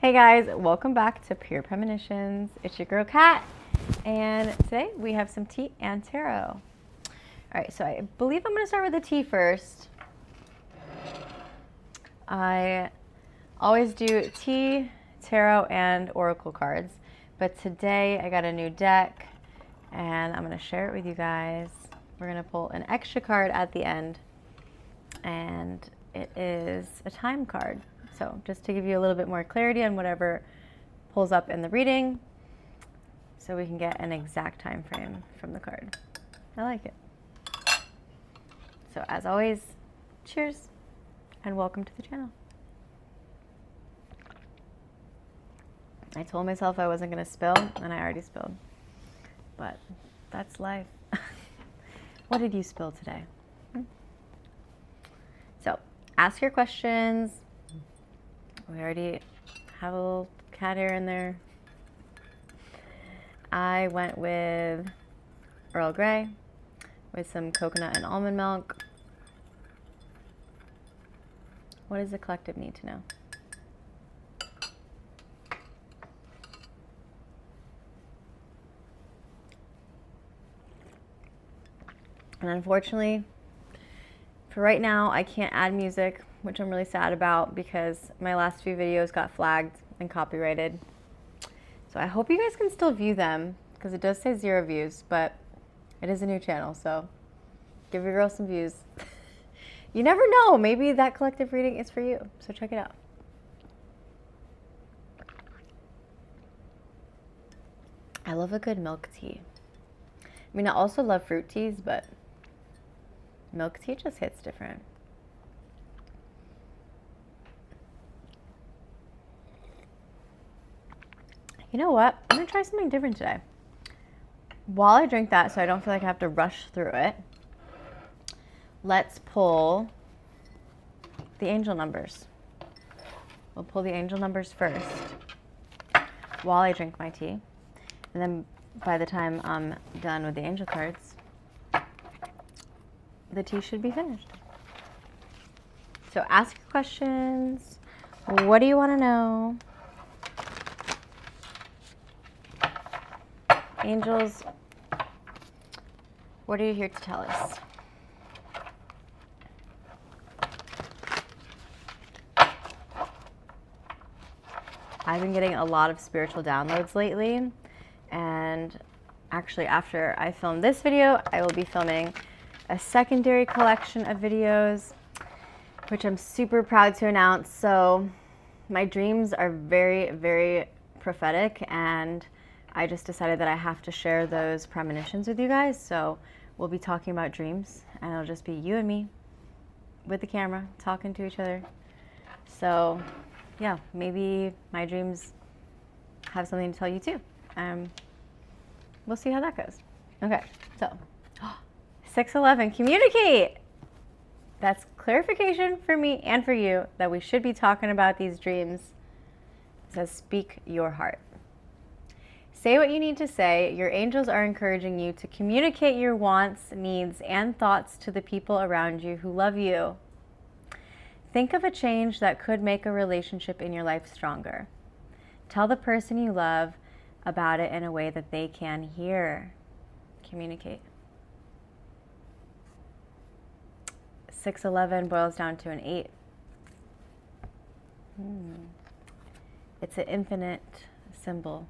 Hey guys, welcome back to Pure Premonitions. It's your girl Kat, and today we have some tea and tarot. Alright, so I believe I'm going to start with the tea first. I always do tea, tarot, and oracle cards, but today I got a new deck and I'm going to share it with you guys. We're going to pull an extra card at the end, and it is a time card. So just to give you a little bit more clarity on whatever pulls up in the reading, so we can get an exact time frame from the card. I like it. So as always, cheers and welcome to the channel. I told myself I wasn't going to spill, and I already spilled. But that's life. What did you spill today? So ask your questions. We already have a little cat hair in there. I went with Earl Grey with some coconut and almond milk. What does the collective need to know? And unfortunately, for right now, I can't add music, which I'm really sad about because my last few videos got flagged and copyrighted. So I hope you guys can still view them because it does say 0 views, but it is a new channel, so give your girl some views. You never know, maybe that collective reading is for you, so check it out. I love a good milk tea. I mean, I also love fruit teas, but milk tea just hits different. You know what? I'm going to try something different today. While I drink that, so I don't feel like I have to rush through it, let's pull the angel numbers. We'll pull the angel numbers first while I drink my tea. And then by the time I'm done with the angel cards, the tea should be finished. So ask your questions. What do you want to know? Angels, what are you here to tell us? I've been getting a lot of spiritual downloads lately, and actually after I film this video, I will be filming a secondary collection of videos, which I'm super proud to announce. So my dreams are very, very prophetic, and I just decided that I have to share those premonitions with you guys. So we'll be talking about dreams, and it'll just be you and me with the camera talking to each other. So yeah, maybe my dreams have something to tell you too. We'll see how that goes. Okay, so 611, communicate. That's clarification for me and for you that we should be talking about these dreams. It says speak your heart. Say what you need to say. Your angels are encouraging you to communicate your wants, needs, and thoughts to the people around you who love you. Think of a change that could make a relationship in your life stronger. Tell the person you love about it in a way that they can hear. Communicate. 611 boils down to an 8. It's an infinite symbol.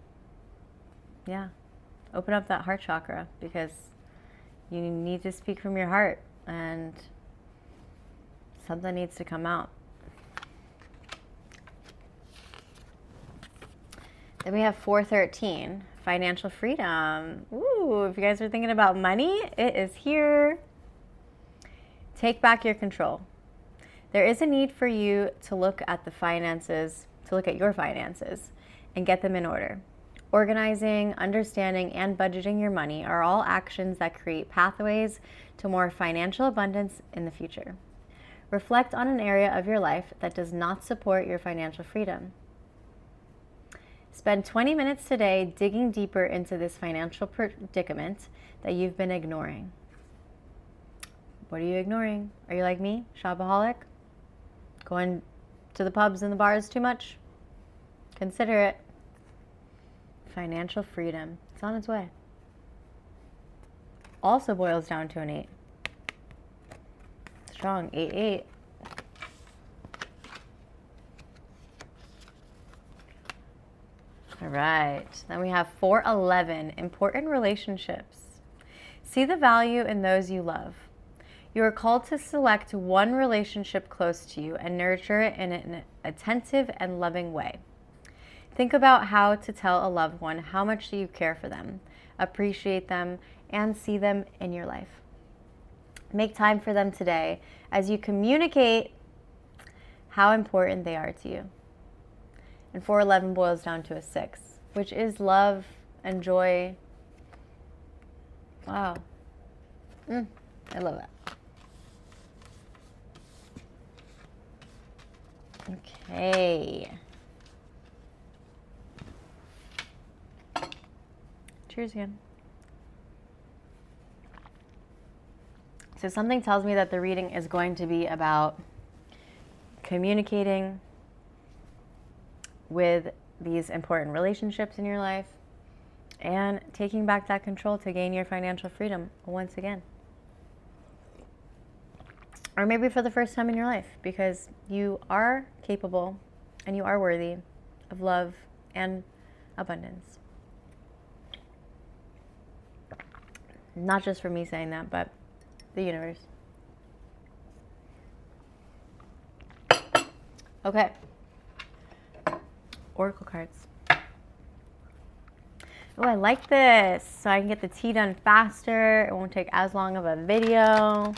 Yeah, open up that heart chakra because you need to speak from your heart and something needs to come out. Then we have 413, financial freedom. Ooh, if you guys are thinking about money, it is here. Take back your control. There is a need for you to look at the finances, to look at your finances and get them in order. Organizing, understanding, and budgeting your money are all actions that create pathways to more financial abundance in the future. Reflect on an area of your life that does not support your financial freedom. Spend 20 minutes today digging deeper into this financial predicament that you've been ignoring. What are you ignoring? Are you like me, shopaholic? Going to the pubs and the bars too much? Consider it. Financial freedom. It's on its way. Also boils down to an 8. Strong. 8, 8. All right. Then we have 411. Important relationships. See the value in those you love. You are called to select one relationship close to you and nurture it in an attentive and loving way. Think about how to tell a loved one how much you care for them, appreciate them, and see them in your life. Make time for them today as you communicate how important they are to you. And 411 boils down to a 6, which is love and joy. Wow. I love that. Okay. Cheers again. So something tells me that the reading is going to be about communicating with these important relationships in your life and taking back that control to gain your financial freedom once again. Or maybe for the first time in your life, because you are capable and you are worthy of love and abundance. Not just for me saying that, but the universe. Okay. Oracle cards. Oh, I like this. So I can get the tea done faster. It won't take as long of a video.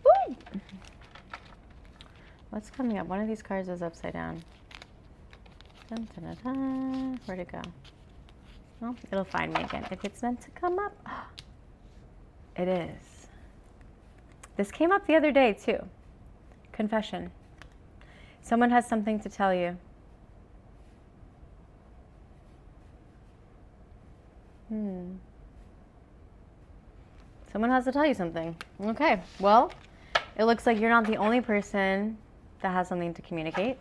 Woo! What's coming up? One of these cards is upside down. Dun, dun, dun, dun. Where'd it go? Well, it'll find me again if it's meant to come up. It is. This came up the other day too. Confession. Someone has something to tell you. Someone has to tell you something. Okay, well, it looks like you're not the only person that has something to communicate.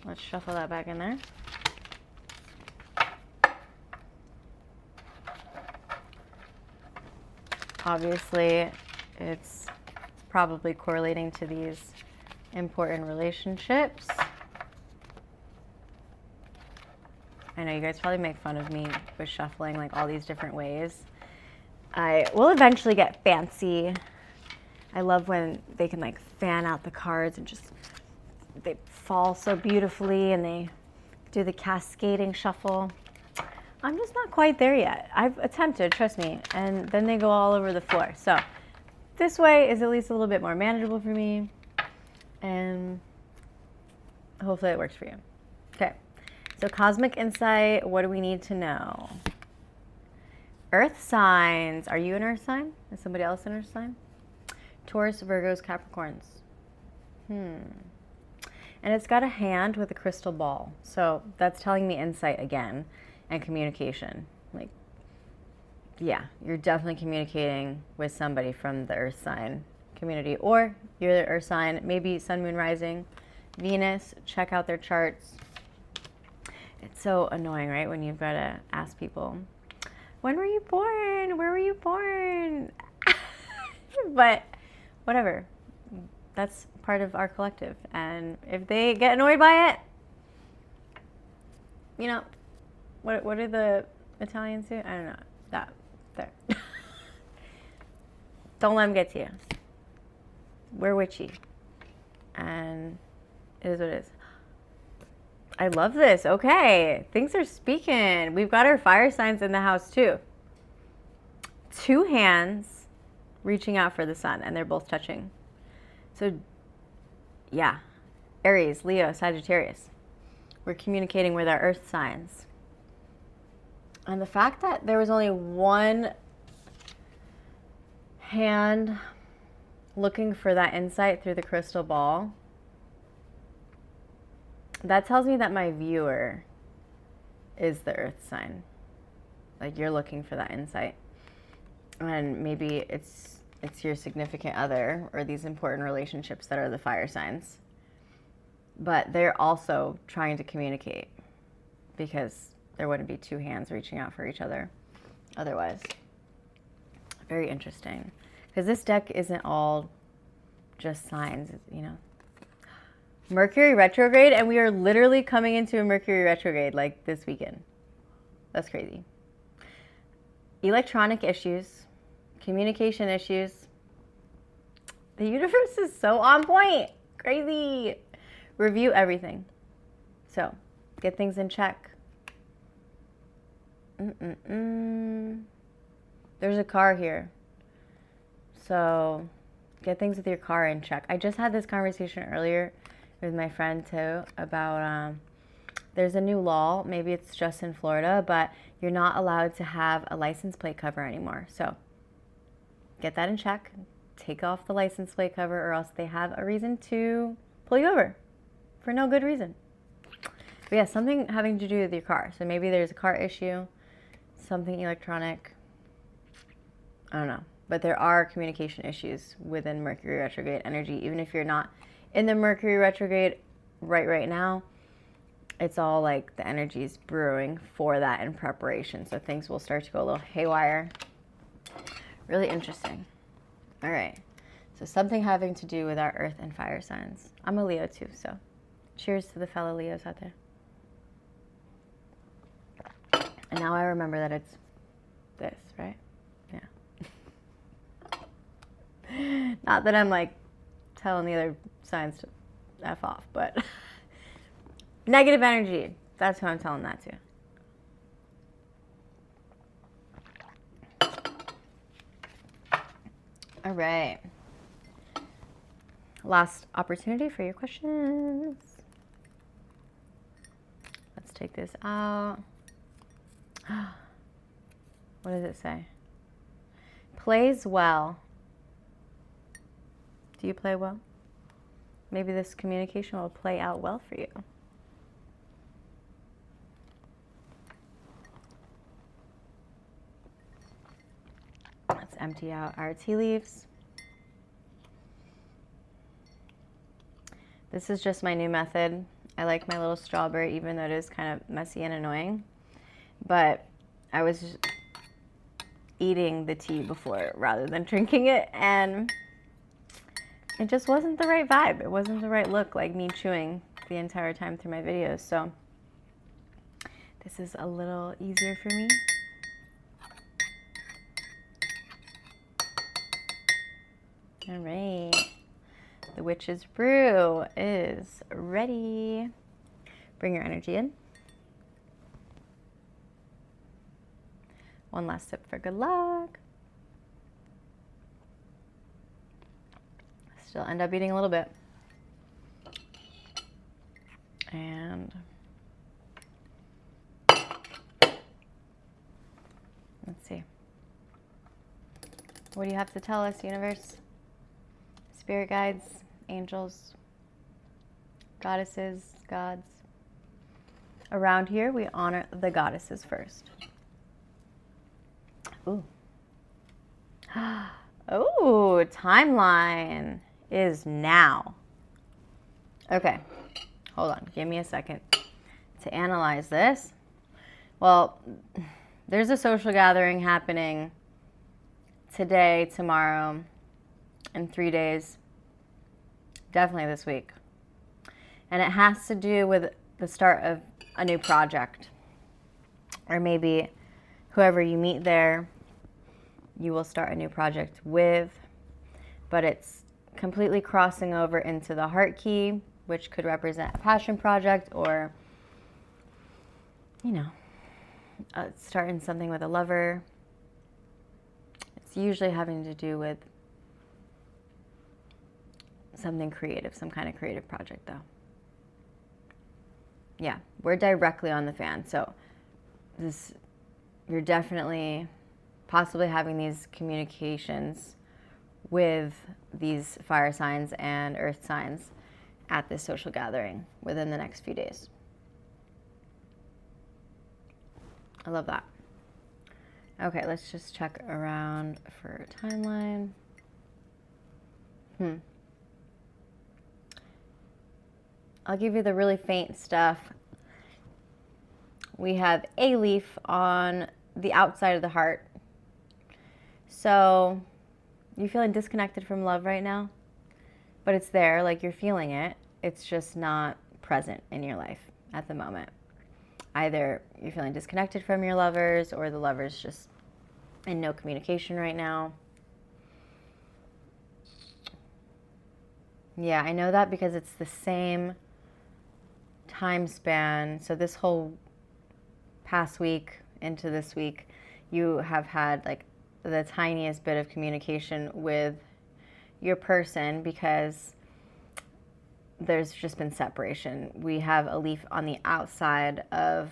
Let's shuffle that back in there. Obviously, it's probably correlating to these important relationships. I know you guys probably make fun of me with shuffling like all these different ways. I will eventually get fancy. I love when they can like fan out the cards and just, they fall so beautifully and they do the cascading shuffle. I'm just not quite there yet. I've attempted, trust me, and then they go all over the floor. So this way is at least a little bit more manageable for me, and hopefully it works for you. Okay, so cosmic insight, what do we need to know? Earth signs. Are you an earth sign? Is somebody else an earth sign? Taurus, Virgos, Capricorns. And it's got a hand with a crystal ball. So that's telling me insight again and communication. Like, yeah, you're definitely communicating with somebody from the earth sign community, or you're the earth sign, maybe sun, moon, rising, Venus. Check out their charts. It's so annoying, right? When you've got to ask people, when were you born? Where were you born? But whatever. That's part of our collective. And if they get annoyed by it, you know, what do the Italians do? I don't know. That, there. Don't let them get to you. We're witchy. And it is what it is. I love this. Okay. Things are speaking. We've got our fire signs in the house too. 2 hands reaching out for the sun, and they're both touching. So, yeah. Aries, Leo, Sagittarius. We're communicating with our earth signs. And the fact that there was only one hand looking for that insight through the crystal ball, that tells me that my viewer is the earth sign. Like, you're looking for that insight. And maybe it's your significant other or these important relationships that are the fire signs. but they're also trying to communicate because there wouldn't be two hands reaching out for each other otherwise. Very interesting. Because this deck isn't all just signs, you know. Mercury retrograde, and we are literally coming into a Mercury retrograde like this weekend. That's crazy. Electronic issues, communication issues. The universe is so on point. Crazy. Review everything. So, get things in check. There's a car here. So, get things with your car in check. I just had this conversation earlier with my friend too about there's a new law, maybe it's just in Florida, but you're not allowed to have a license plate cover anymore. So get that in check. Take off the license plate cover, or else they have a reason to pull you over for no good reason. But yeah, something having to do with your car. So maybe there's a car issue, something electronic. I don't know. But there are communication issues within Mercury retrograde energy. Even if you're not in the Mercury retrograde right now, it's all like the energy is brewing for that in preparation. So things will start to go a little haywire. Really interesting. All right. So something having to do with our earth and fire signs. I'm a Leo too, so cheers to the fellow Leos out there. And now I remember that it's this, right? Yeah. Not that I'm like telling the other signs to F off, but negative energy. That's who I'm telling that to. All right. Last opportunity for your questions. Let's take this out. What does it say? Plays well. Do you play well? Maybe this communication will play out well for you. Let's empty out our tea leaves. This is just my new method. I like my little strawberry, even though it is kind of messy and annoying. But I was just eating the tea before rather than drinking it, and it just wasn't the right vibe. It wasn't the right look, like me chewing the entire time through my videos. So this is a little easier for me. All right. The witch's brew is ready. Bring your energy in. One last sip for good luck. Still end up eating a little bit. And let's see. What do you have to tell us, universe? Spirit guides, angels, goddesses, gods. Around here, we honor the goddesses first. Ooh. Oh, timeline is now. Okay, hold on. Give me a second to analyze this. Well, there's a social gathering happening today, tomorrow, in 3 days. Definitely this week. And it has to do with the start of a new project. Or maybe whoever you meet there, you will start a new project with. But it's completely crossing over into the heart key, which could represent a passion project, or, you know, starting something with a lover. It's usually having to do with something creative, some kind of creative project though. Yeah, we're directly on the fan. So this, you're definitely possibly having these communications with these fire signs and earth signs at this social gathering within the next few days. I love that. Okay, let's just check around for a timeline. I'll give you the really faint stuff. We have a leaf on the outside of the heart. So you feeling disconnected from love right now? But it's there, like you're feeling it. It's just not present in your life at the moment. Either you're feeling disconnected from your lovers, or the lover's just in no communication right now. Yeah, I know that because it's the same time span. So this whole past week into this week, you have had like the tiniest bit of communication with your person because there's just been separation. We have a leaf on the outside of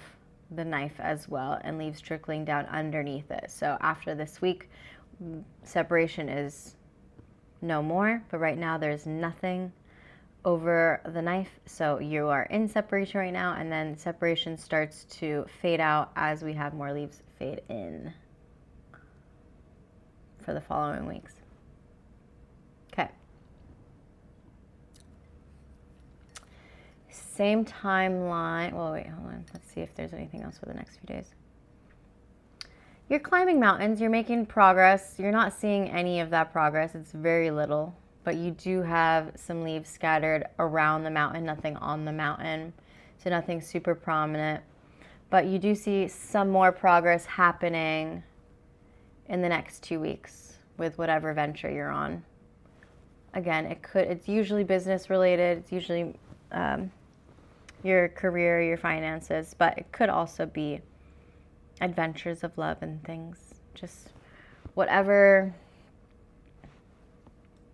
the knife as well, and leaves trickling down underneath it. So after this week, separation is no more, but right now there's nothing over the knife. So you are in separation right now, and then separation starts to fade out as we have more leaves fade in for the following weeks. Okay. Same timeline. Well, wait, hold on. Let's see if there's anything else for the next few days. You're climbing mountains. You're making progress. You're not seeing any of that progress. It's very little. But you do have some leaves scattered around the mountain, nothing on the mountain. So nothing super prominent. But you do see some more progress happening in the next 2 weeks with whatever venture you're on. Again, it's usually business related. It's usually your career, your finances, but it could also be adventures of love and things. Just whatever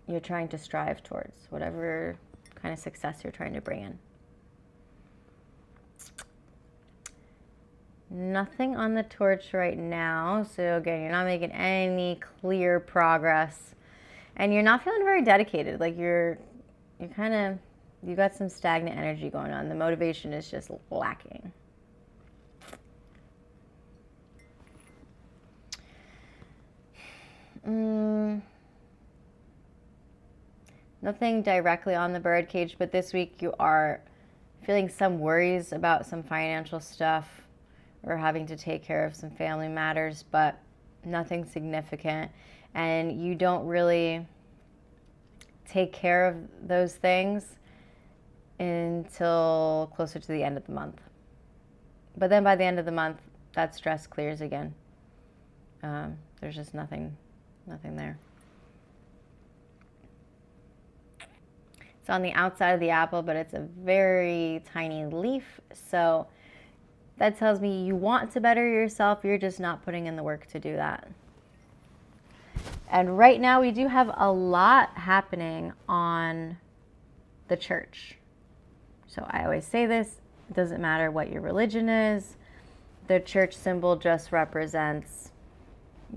you're trying to strive towards, whatever kind of success you're trying to bring in. Nothing on the torch right now. So again, you're not making any clear progress, and you're not feeling very dedicated. Like you got some stagnant energy going on. The motivation is just lacking. Nothing directly on the birdcage, but this week you are feeling some worries about some financial stuff or having to take care of some family matters, but nothing significant. And you don't really take care of those things until closer to the end of the month. But then by the end of the month, that stress clears again. There's just nothing there. It's on the outside of the apple, but it's a very tiny leaf. So that tells me you want to better yourself. You're just not putting in the work to do that. And right now we do have a lot happening on the church. So I always say this, it doesn't matter what your religion is. The church symbol just represents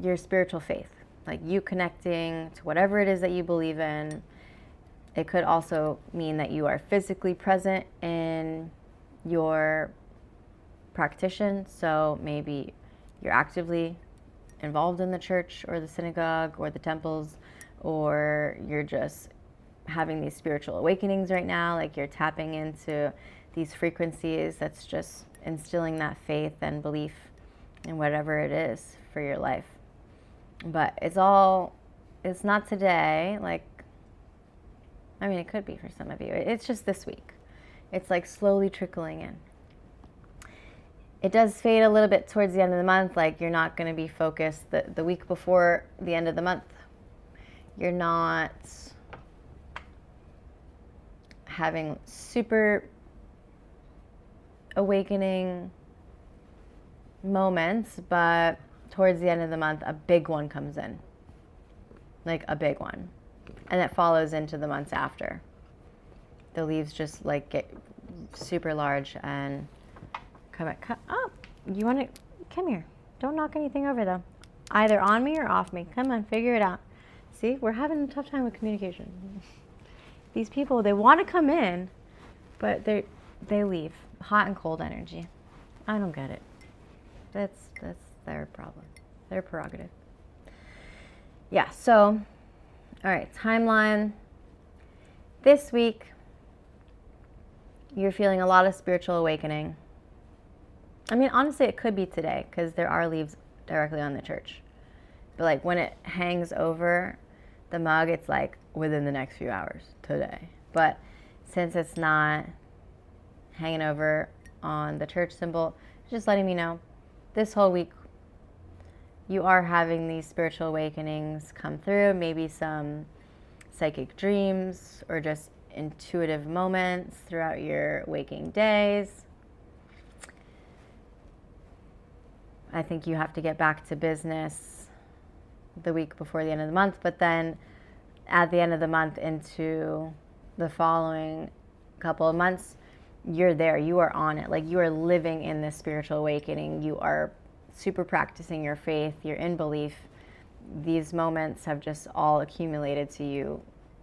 your spiritual faith, like you connecting to whatever it is that you believe in. It could also mean that you are physically present in your practice. So maybe you're actively involved in the church or the synagogue or the temples, or you're just having these spiritual awakenings right now, like you're tapping into these frequencies that's just instilling that faith and belief in whatever it is for your life. But it's not today. It could be for some of you. It's just this week. It's like slowly trickling in. It does fade a little bit towards the end of the month. Like you're not going to be focused the week before the end of the month. You're not having super awakening moments, but towards the end of the month, a big one comes in. Like a big one. And it follows into the months after. The leaves just get super large and come up. Come here. Don't knock anything over though. Either on me or off me. Come on, figure it out. See, we're having a tough time with communication. These people, they want to come in, but they leave. Hot and cold energy. I don't get it. That's their problem. Their prerogative. Yeah, so, all right, timeline. This week, You're feeling a lot of spiritual awakening. I mean, honestly, it could be today because there are leaves directly on the church. But like when it hangs over the mug, it's like within the next few hours today. But since it's not hanging over on the church symbol, it's just letting me know this whole week you are having these spiritual awakenings come through, maybe some psychic dreams or just intuitive moments throughout your waking days. I think you have to get back to business the week before the end of the month, but then at the end of the month into the following couple of months, you're there, you are on it. Like you are living in this spiritual awakening. You are super practicing your faith, you're in belief. These moments have just all accumulated to you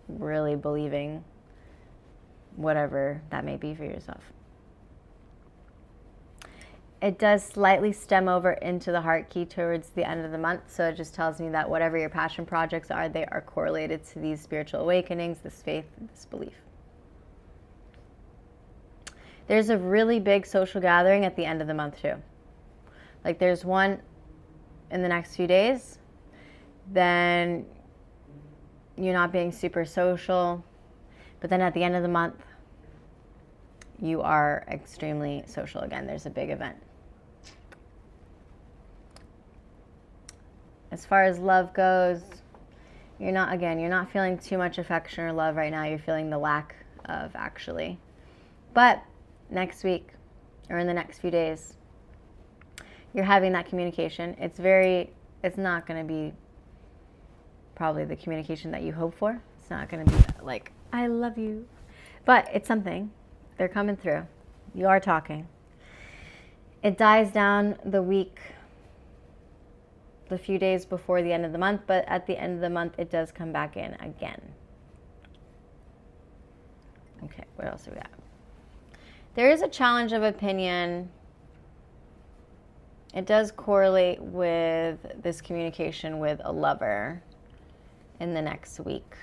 really believing whatever that may be for yourself. It does slightly stem over into the heart key towards the end of the month. So it just tells me that whatever your passion projects are, they are correlated to these spiritual awakenings, this faith, this belief. There's a really big social gathering at the end of the month too. Like there's one in the next few days, then you're not being super social, but then at the end of the month, you are extremely social again. There's a big event. As far as love goes, you're not feeling too much affection or love right now. You're feeling the lack of, actually. But next week or in the next few days, you're having that communication. It's not going to be probably the communication that you hope for. It's not going to be like, I love you. But it's something. They're coming through. You are talking. It dies down the few days before the end of the month, but at the end of the month, it does come back in again. Okay, what else do we got? There is a challenge of opinion. It does correlate with this communication with a lover in the next week.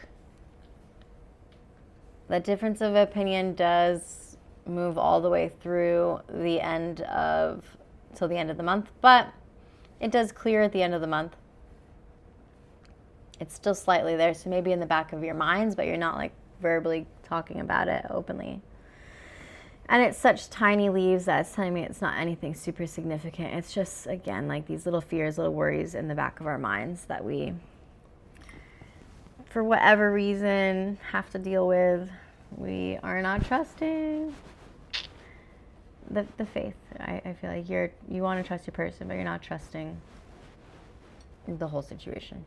The difference of opinion does move all the way through till the end of the month, but it does clear at the end of the month. It's still slightly there, so maybe in the back of your minds, but you're not like verbally talking about it openly. And it's such tiny leaves that it's telling me it's not anything super significant. It's just, again, like these little fears, little worries in the back of our minds that we, for whatever reason, have to deal with. We are not trusting the faith. I feel like you want to trust your person, but you're not trusting the whole situation.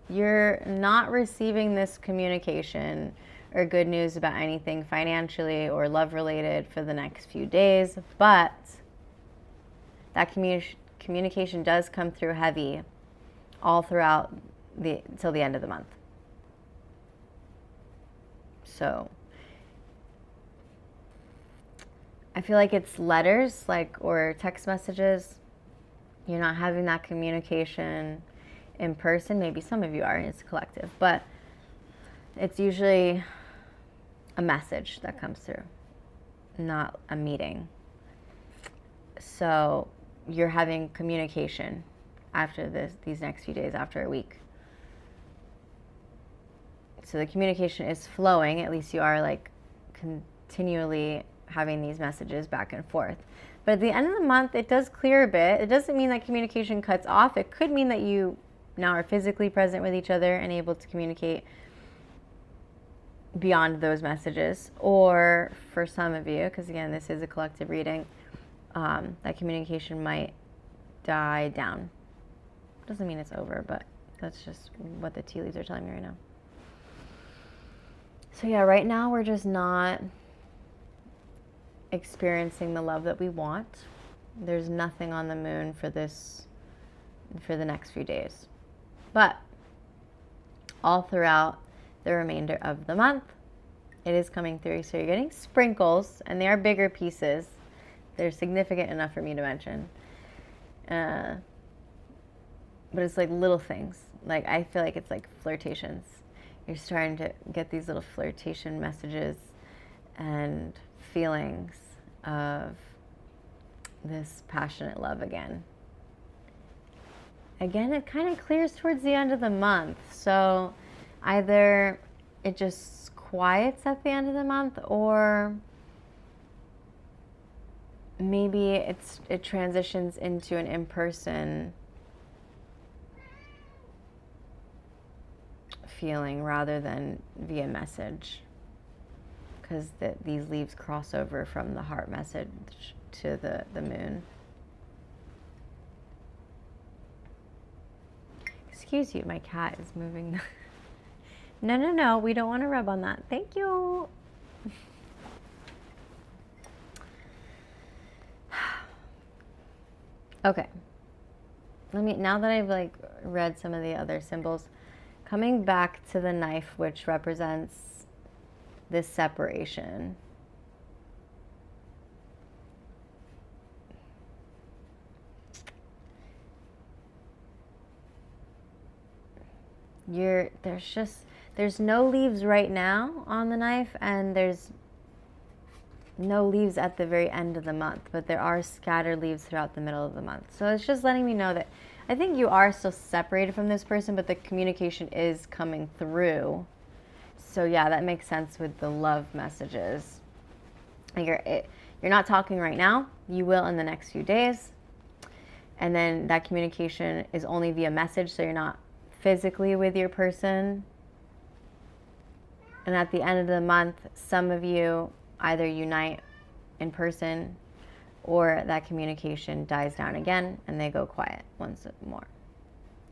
You're not receiving this communication or good news about anything financially or love related for the next few days, but that communication does come through heavy all throughout till the end of the month. So I feel like it's letters, or text messages. You're not having that communication in person. Maybe some of you are, and it's collective, but it's usually a message that comes through, not a meeting. So you're having communication after these next few days, after a week. So the communication is flowing. At least you are continually having these messages back and forth. But at the end of the month, it does clear a bit. It doesn't mean that communication cuts off. It could mean that you now are physically present with each other and able to communicate beyond those messages. Or for some of you, because again, this is a collective reading, that communication might die down. Doesn't mean it's over, but that's just what the tea leaves are telling me right now. So yeah, right now we're just not experiencing the love that we want. There's nothing on the moon for the next few days. But all throughout the remainder of the month, it is coming through. So you're getting sprinkles, and they are bigger pieces. They're significant enough for me to mention. But it's like little things. Like, I feel like it's like flirtations. You're starting to get these little flirtation messages and feelings of this passionate love again. Again, it kind of clears towards the end of the month. So either it just quiets at the end of the month, or maybe it transitions into an in-person feeling rather than via message, because these leaves cross over from the heart message to the moon. Excuse you, my cat is moving. No, we don't want to rub on that. Thank you. Okay. Now that I've like read some of the other symbols, coming back to the knife, which represents this separation. There's no leaves right now on the knife, and there's no leaves at the very end of the month, but there are scattered leaves throughout the middle of the month. So it's just letting me know that I think you are still separated from this person, but the communication is coming through. So yeah, that makes sense with the love messages. You're not talking right now. You will in the next few days. And then that communication is only via message, so you're not physically with your person. And at the end of the month, some of you either unite in person, or that communication dies down again and they go quiet once more.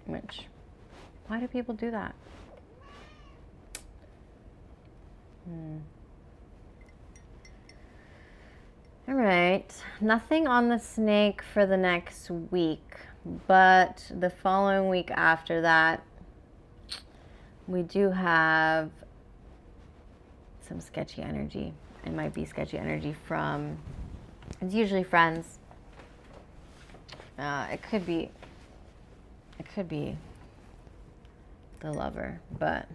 Which, why do people do that? All right, nothing on the snake for the next week, but the following week after that, we do have some sketchy energy. It might be sketchy energy from, it's usually friends. It could be the lover, but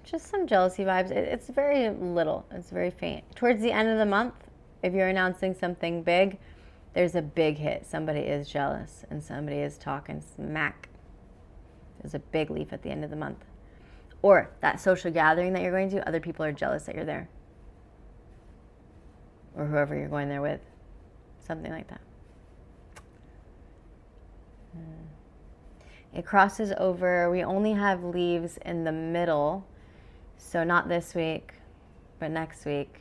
just some jealousy vibes. It's very little. It's very faint. Towards the end of the month, if you're announcing something big, there's a big hit. Somebody is jealous and somebody is talking smack. There's a big leaf at the end of the month. Or that social gathering that you're going to, other people are jealous that you're there. Or whoever you're going there with. Something like that. It crosses over. We only have leaves in the middle. So not this week, but next week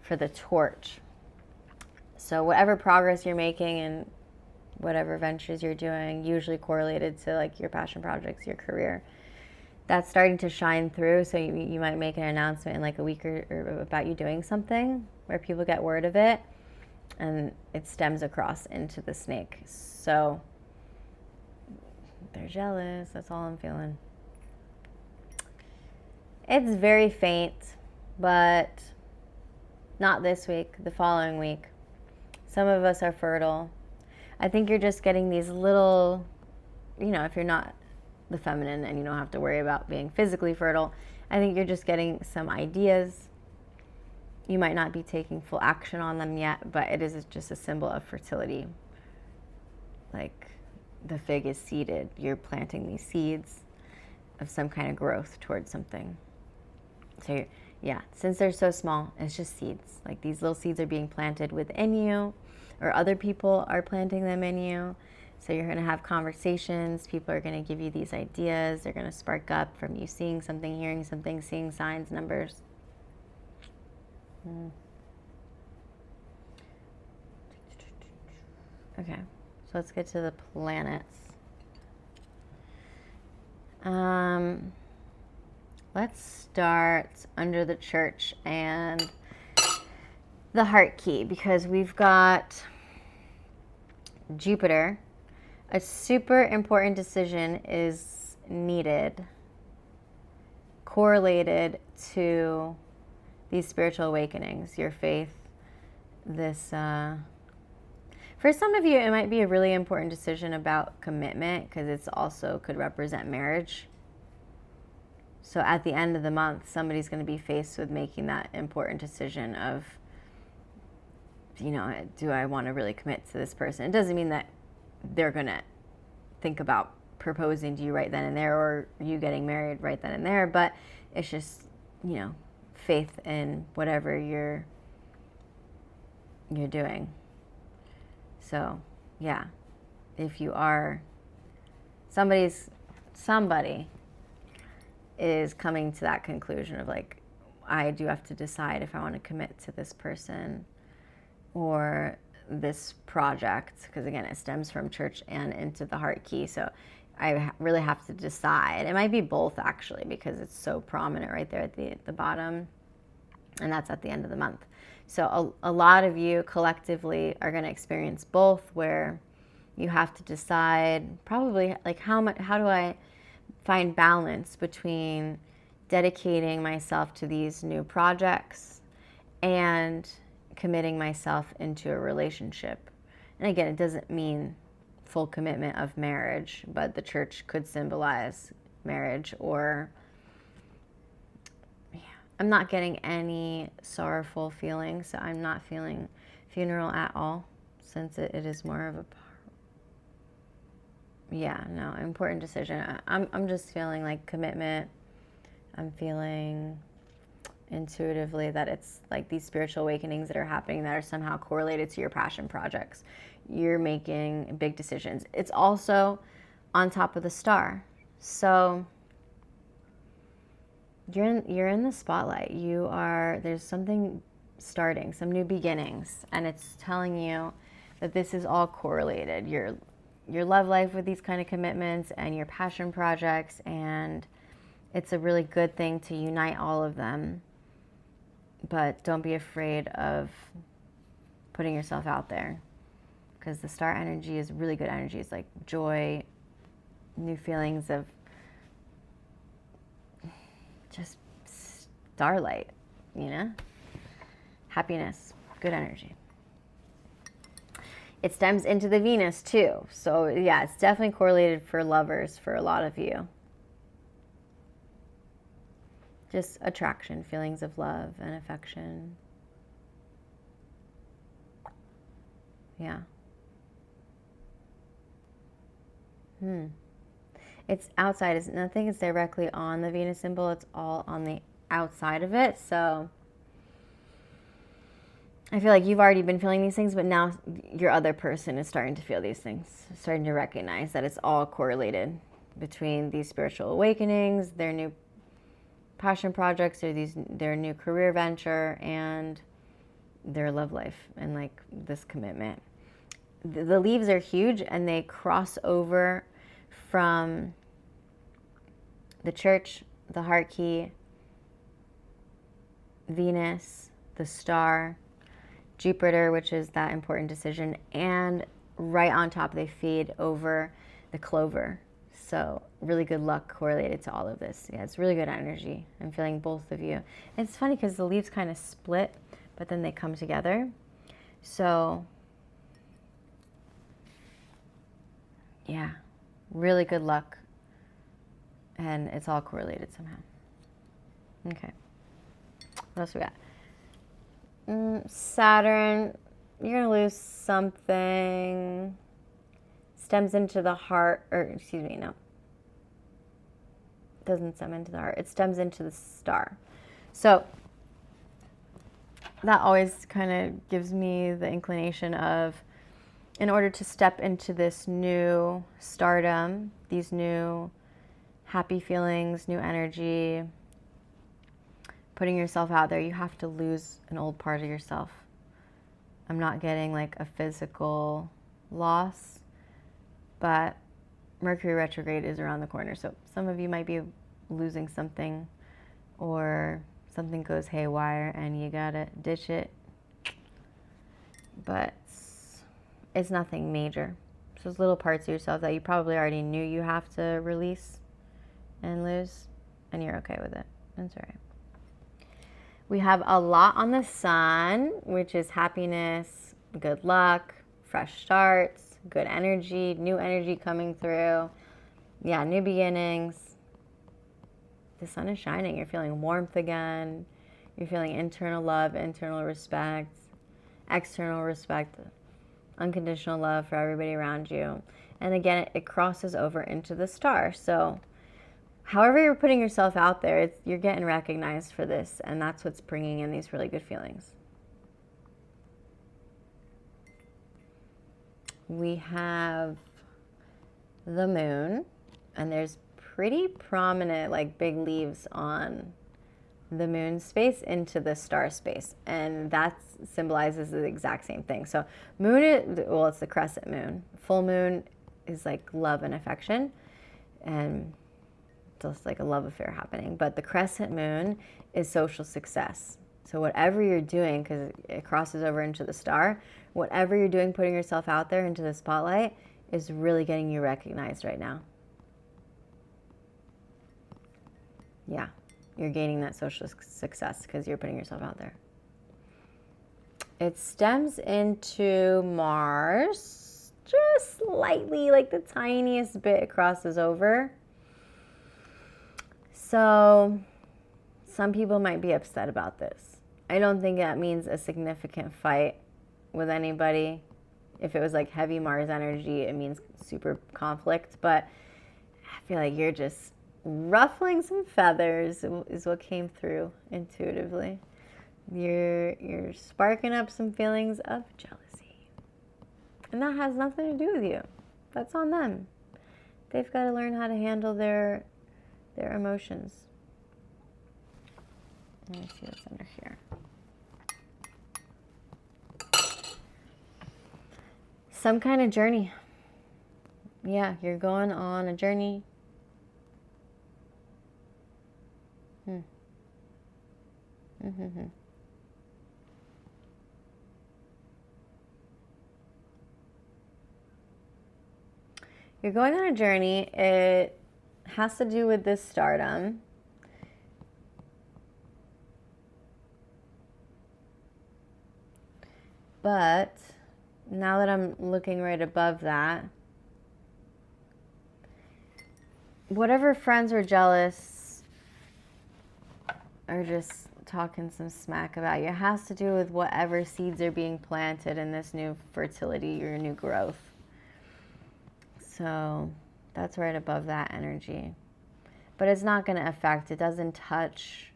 for the torch. So whatever progress you're making and whatever ventures you're doing, usually correlated to like your passion projects, your career, that's starting to shine through. So you might make an announcement in like a week or about you doing something where people get word of it, and it stems across into the snake. So they're jealous. That's all I'm feeling. It's very faint, but not this week, the following week. Some of us are fertile. I think you're just getting these little, if you're not the feminine and you don't have to worry about being physically fertile, I think you're just getting some ideas. You might not be taking full action on them yet, but it is just a symbol of fertility. Like the fig is seeded. You're planting these seeds of some kind of growth towards something. So since they're so small, it's just seeds. Like these little seeds are being planted within you, or other people are planting them in you. So you're going to have conversations. People are going to give you these ideas. They're going to spark up from you seeing something, hearing something, seeing signs, numbers. Okay, so let's get to the planets. Let's start under the church and the heart key, because we've got Jupiter. A super important decision is needed, correlated to these spiritual awakenings, your faith, this For some of you, it might be a really important decision about commitment because it's also could represent marriage. So at the end of the month, somebody's going to be faced with making that important decision of, you know, do I want to really commit to this person? It doesn't mean that they're going to think about proposing to you right then and there or you getting married right then and there, but it's just, you know, faith in whatever you're doing. So, yeah, if you are, somebody is coming to that conclusion of like, I do have to decide if I want to commit to this person or this project, because again, it stems from church and into the heart key. So I really have to decide. It might be both actually, because it's so prominent right there at the bottom, and that's at the end of the month. So a lot of you collectively are going to experience both, where you have to decide probably like how do I find balance between dedicating myself to these new projects and committing myself into a relationship. And again, it doesn't mean full commitment of marriage, but the church could symbolize marriage. Or I'm not getting any sorrowful feelings, so I'm not feeling funeral at all, since it is more of a important decision. I'm just feeling like commitment. I'm feeling intuitively that it's like these spiritual awakenings that are happening that are somehow correlated to your passion projects. You're making big decisions. It's also on top of the star. So you're in the spotlight. There's something starting, some new beginnings, and it's telling you that this is all correlated. Your love life with these kind of commitments and your passion projects, and it's a really good thing to unite all of them. But don't be afraid of putting yourself out there, because the star energy is really good energy. It's like joy, new feelings of just starlight, you know? Happiness, good energy. It stems into the Venus too. So yeah, it's definitely correlated for lovers for a lot of you. Just attraction, feelings of love and affection. Yeah. It's outside. Nothing is directly on the Venus symbol. It's all on the outside of it. So I feel like you've already been feeling these things, but now your other person is starting to feel these things, starting to recognize that it's all correlated between these spiritual awakenings, their new passion projects, or their new career venture, and their love life, and like this commitment. The leaves are huge, and they cross over from the church, the heart key, Venus, the star, Jupiter, which is that important decision, and right on top they feed over the clover. So really good luck correlated to all of this. Yeah, it's really good energy. I'm feeling both of you. It's funny because the leaves kind of split, but then they come together. So yeah, really good luck. And it's all correlated somehow. Okay. What else we got? Saturn, you're going to lose something. Stems into the heart, or excuse me, no. It doesn't stem into the heart. It stems into the star. So that always kind of gives me the inclination of, in order to step into this new stardom, these new happy feelings, new energy, putting yourself out there, you have to lose an old part of yourself. I'm not getting like a physical loss, but Mercury retrograde is around the corner. So some of you might be losing something, or something goes haywire and you gotta ditch it. But it's nothing major. So there's little parts of yourself that you probably already knew you have to release and lose, and you're okay with it. That's all right. We have a lot on the sun, which is happiness, good luck, fresh starts, good energy, new energy coming through. Yeah, new beginnings. The sun is shining. You're feeling warmth again. You're feeling internal love, internal respect, external respect, unconditional love for everybody around you. And again, it crosses over into the star. So however you're putting yourself out there, you're getting recognized for this. And that's what's bringing in these really good feelings. We have the moon. And there's pretty prominent, like, big leaves on the moon space into the star space. And that symbolizes the exact same thing. So moon is, well, it's the crescent moon. Full moon is like love and affection. And just like a love affair happening. But the crescent moon is social success. So whatever you're doing, because it crosses over into the star, whatever you're doing, putting yourself out there into the spotlight is really getting you recognized right now. Yeah, you're gaining that social success because you're putting yourself out there. It stems into Mars, just slightly, like the tiniest bit it crosses over. So some people might be upset about this. I don't think that means a significant fight with anybody. If it was like heavy Mars energy, it means super conflict. But I feel like you're just ruffling some feathers is what came through intuitively. You're sparking up some feelings of jealousy. And that has nothing to do with you. That's on them. They've got to learn how to handle their emotions. Let me see what's under here. Some kind of journey. Yeah, you're going on a journey. You're going on a journey. It has to do with this stardom. But now that I'm looking right above that, whatever friends are jealous or just talking some smack about you, it has to do with whatever seeds are being planted in this new fertility or new growth. So that's right above that energy. But it's not going to affect, it doesn't touch,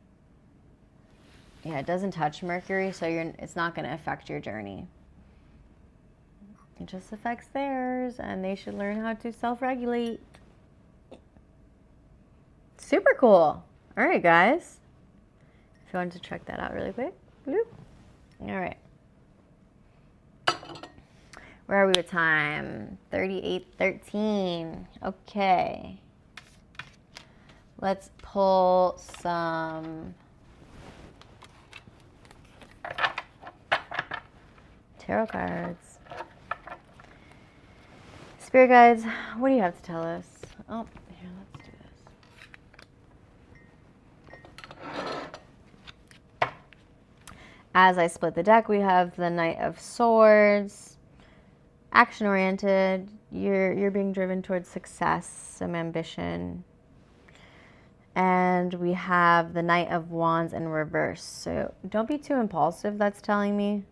it doesn't touch Mercury, so it's not going to affect your journey. It just affects theirs, and they should learn how to self-regulate. Super cool. All right, guys. If you wanted to check that out really quick. Bloop. All right. Where are we with time? 38:13. Okay. Let's pull some tarot cards. Spirit guides, what do you have to tell us? Oh, here, let's do this. As I split the deck, we have the Knight of Swords. Action-oriented. You're being driven towards success, some ambition. And we have the Knight of Wands in reverse. So don't be too impulsive, that's telling me.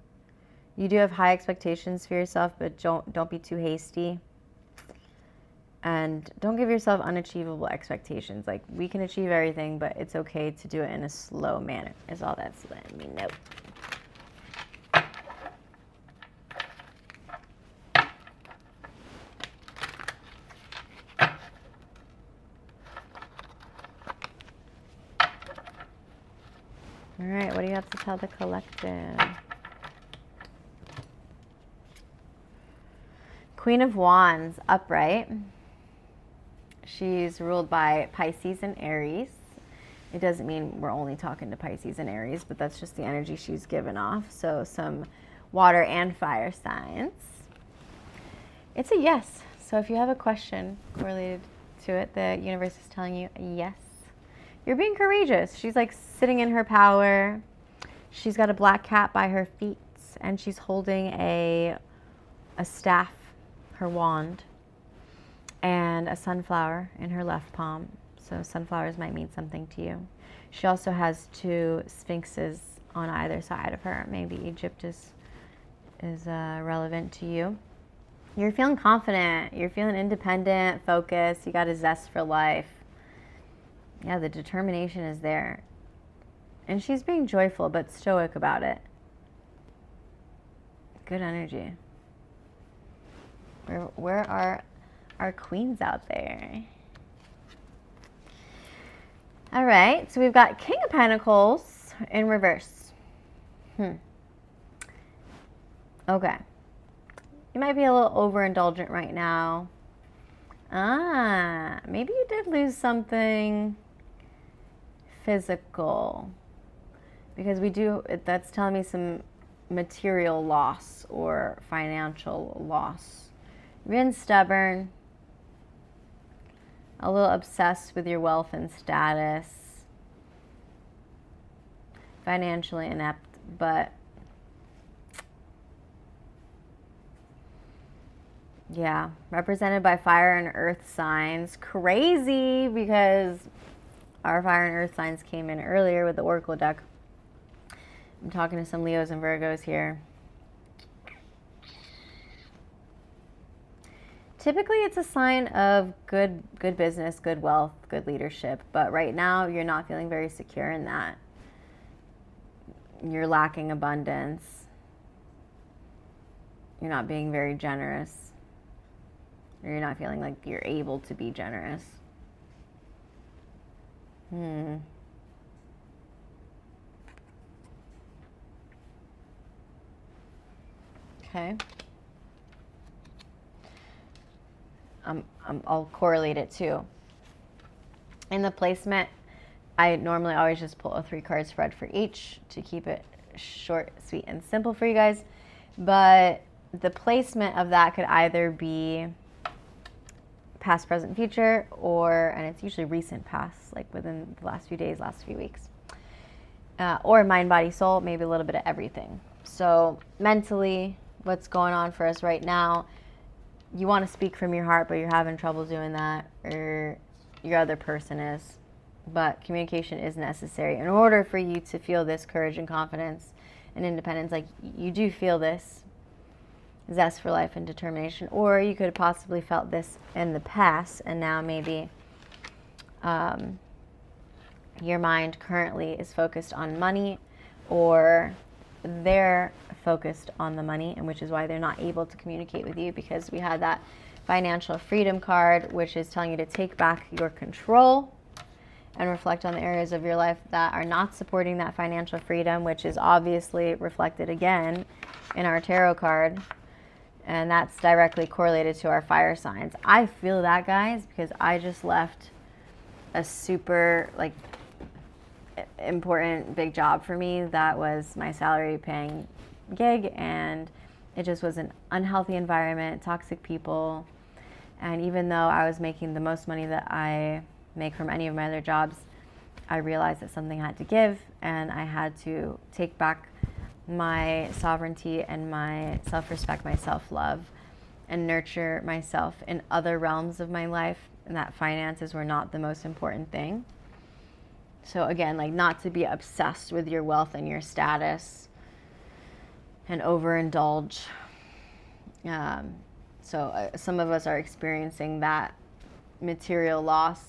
You do have high expectations for yourself, but don't be too hasty. And don't give yourself unachievable expectations. Like, we can achieve everything, but it's okay to do it in a slow manner, is all that's letting me know. All right, what do you have to tell the collective? Queen of Wands, upright. She's ruled by Pisces and Aries. It doesn't mean we're only talking to Pisces and Aries, but that's just the energy she's given off. So some water and fire signs. It's a yes. So if you have a question correlated to it, the universe is telling you yes. You're being courageous. She's like sitting in her power. She's got a black cat by her feet, and she's holding a a staff, her wand, and a sunflower in her left palm. So sunflowers might mean something to you. She also has 2 sphinxes on either side of her. Maybe Egypt is relevant to you. You're feeling confident. You're feeling independent, focused. You got a zest for life. Yeah, the determination is there. And she's being joyful but stoic about it. Good energy. Where are our queens out there? All right, so we've got King of Pentacles in reverse. Okay. You might be a little overindulgent right now. Maybe you did lose something physical. Because that's telling me some material loss or financial loss. You've been stubborn, a little obsessed with your wealth and status, financially inept, but yeah, represented by fire and earth signs. Crazy, because our fire and earth signs came in earlier with the Oracle deck. I'm talking to some Leos and Virgos here. Typically, it's a sign of good business, good wealth, good leadership. But right now, you're not feeling very secure in that. You're lacking abundance. You're not being very generous. Or you're not feeling like you're able to be generous. Okay. I'll correlate it too. In the placement, I normally always just pull a 3-card spread for each to keep it short, sweet, and simple for you guys. But the placement of that could either be past, present, future, and it's usually recent past, like within the last few days, last few weeks. Or mind, body, soul, maybe a little bit of everything. So mentally, what's going on for us right now, you want to speak from your heart, but you're having trouble doing that, or your other person is. But communication is necessary in order for you to feel this courage and confidence and independence. Like, you do feel this zest for life and determination, or you could have possibly felt this in the past, and now maybe your mind currently is focused on money, or they're focused on the money, and which is why they're not able to communicate with you, because we had that financial freedom card, which is telling you to take back your control and reflect on the areas of your life that are not supporting that financial freedom, which is obviously reflected again in our tarot card. And that's directly correlated to our fire signs. I feel that, guys, because I just left a super, important big job for me that was my salary paying gig, and it just was an unhealthy environment, toxic people. And even though I was making the most money that I make from any of my other jobs, I realized that something had to give, and I had to take back my sovereignty and my self-respect, my self-love, and nurture myself in other realms of my life, and that finances were not the most important thing. So again, not to be obsessed with your wealth and your status and overindulge. So some of us are experiencing that material loss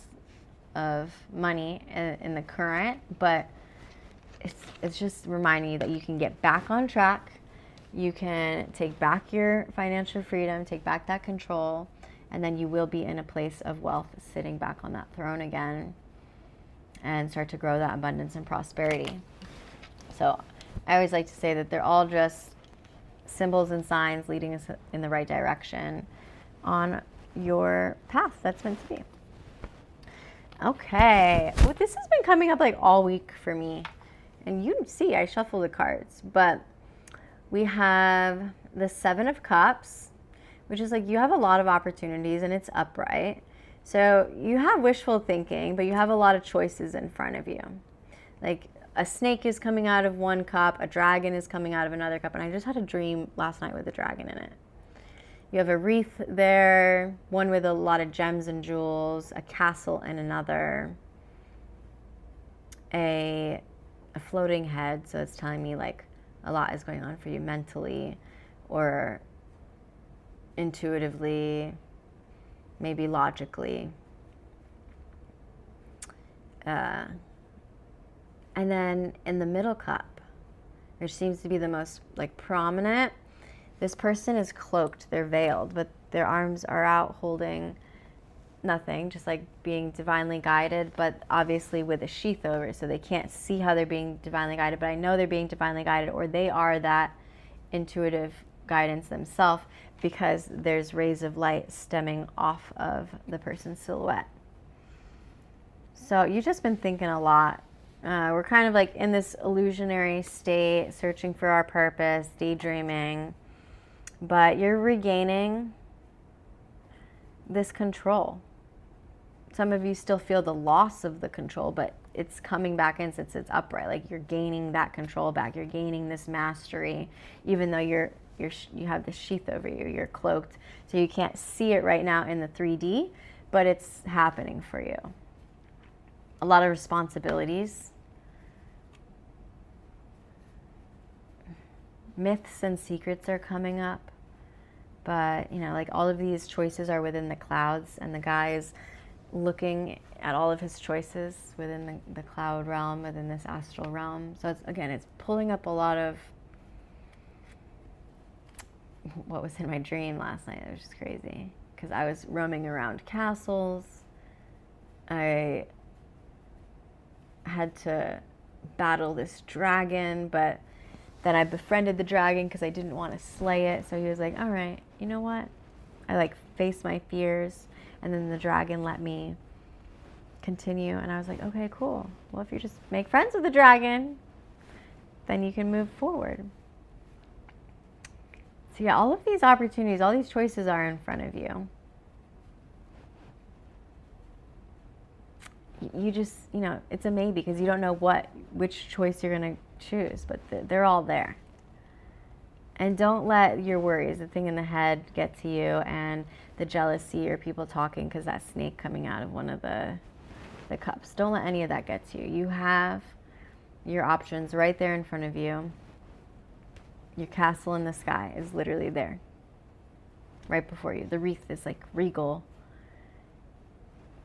of money in the current, but it's just reminding you that you can get back on track. You can take back your financial freedom, take back that control, and then you will be in a place of wealth, sitting back on that throne again, and start to grow that abundance and prosperity. So I always like to say that they're all just symbols and signs leading us in the right direction on your path that's meant to be. Okay, well, this has been coming up all week for me. And you can see I shuffle the cards, but we have the 7 of Cups, which is you have a lot of opportunities and it's upright. So you have wishful thinking, but you have a lot of choices in front of you. A snake is coming out of one cup, a dragon is coming out of another cup, and I just had a dream last night with a dragon in it. You have a wreath there, one with a lot of gems and jewels, a castle in another, a floating head, so it's telling me like a lot is going on for you mentally or intuitively, maybe logically. And then in the middle cup, which seems to be the most like prominent, this person is cloaked, they're veiled, but their arms are out holding nothing, just like being divinely guided, but obviously with a sheath over it, so they can't see how they're being divinely guided, but I know they're being divinely guided, or they are that intuitive guidance themselves, because there's rays of light stemming off of the person's silhouette. So you've just been thinking a lot. We're kind of like in this illusionary state, searching for our purpose, daydreaming, but you're regaining this control. Some of you still feel the loss of the control, but it's coming back in since it's upright. Like you're gaining that control back. You're gaining this mastery, even though you have this sheath over you. You're cloaked, so you can't see it right now in the 3D, but it's happening for you. A lot of responsibilities. Myths and secrets are coming up, but like all of these choices are within the clouds, and the guy is looking at all of his choices within the cloud realm, within this astral realm. So it's pulling up a lot of what was in my dream last night. It was just crazy because I was roaming around castles. I had to battle this dragon, but then I befriended the dragon because I didn't want to slay it. So he was like, all right, you know what? I like faced my fears, and then the dragon let me continue. And I was like, okay, cool. Well, if you just make friends with the dragon, then you can move forward. So yeah, all of these opportunities, all these choices are in front of you. You just, it's a maybe because you don't know which choice you're going to choose, but they're all there. And don't let your worries, the thing in the head, get to you, and the jealousy or people talking because that snake coming out of one of the cups. Don't let any of that get to you. You have your options right there in front of you. Your castle in the sky is literally there, right before you. The wreath is like regal.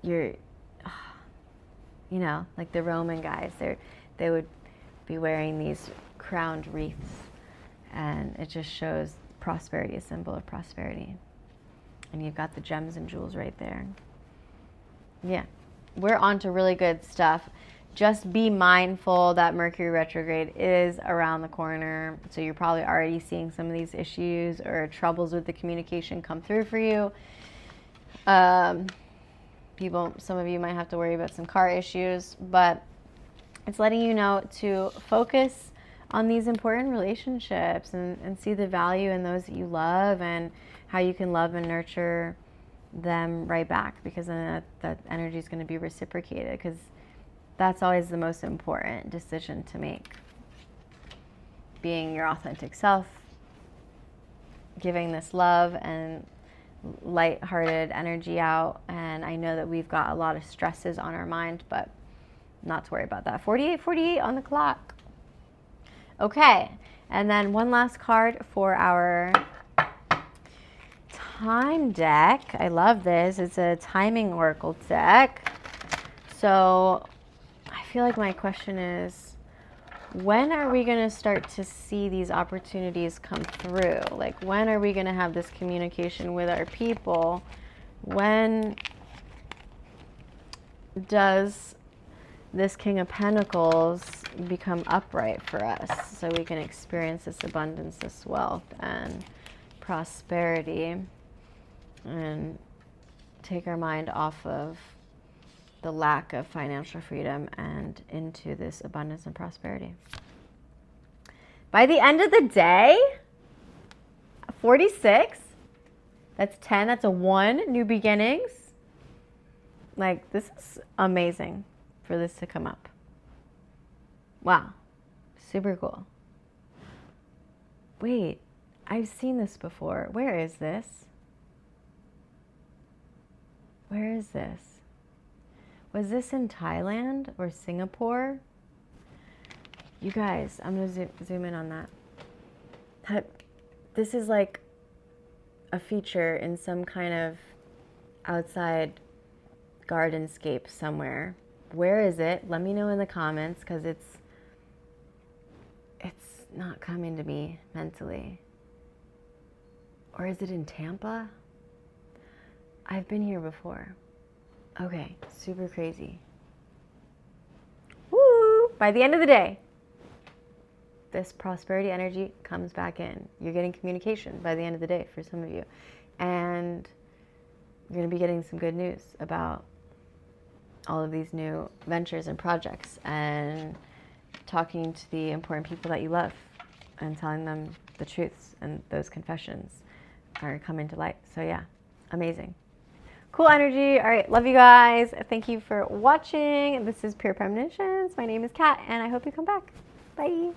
You're, like the Roman guys, they would be wearing these crowned wreaths, and it just shows prosperity, a symbol of prosperity. And you've got the gems and jewels right there. Yeah, we're on to really good stuff. Just be mindful that Mercury retrograde is around the corner, so you're probably already seeing some of these issues or troubles with the communication come through for you. Some of you might have to worry about some car issues, but it's letting you know to focus on these important relationships and see the value in those that you love and how you can love and nurture them right back, because then that energy is going to be reciprocated, because that's always the most important decision to make. Being your authentic self, giving this love and light-hearted energy out. And I know that we've got a lot of stresses on our mind, but not to worry about that. 48 on the clock. Okay, and then one last card for our time deck. I love this. It's a timing oracle deck. So I feel like my question is, when are we going to start to see these opportunities come through? Like, when are we going to have this communication with our people? When does this King of Pentacles become upright for us so we can experience this abundance, this wealth and prosperity, and take our mind off of the lack of financial freedom and into this abundance and prosperity? By the end of the day, 46, that's 10, that's a 1, new beginnings. Like, this is amazing for this to come up. Wow, super cool. Wait, I've seen this before. Where is this? Where is this? Was this in Thailand or Singapore? You guys, I'm gonna zoom in on that. This is like a feature in some kind of outside gardenscape somewhere. Where is it? Let me know in the comments, because it's not coming to me mentally. Or is it in Tampa? I've been here before. Okay, super crazy. Woo! By the end of the day, this prosperity energy comes back in. You're getting communication by the end of the day for some of you. And you're going to be getting some good news about all of these new ventures and projects, and talking to the important people that you love and telling them the truths, and those confessions are coming to light. So yeah, amazing. Cool energy. All right, love you guys. Thank you for watching. This is Pure Premonitions. My name is Kat, and I hope you come back. Bye.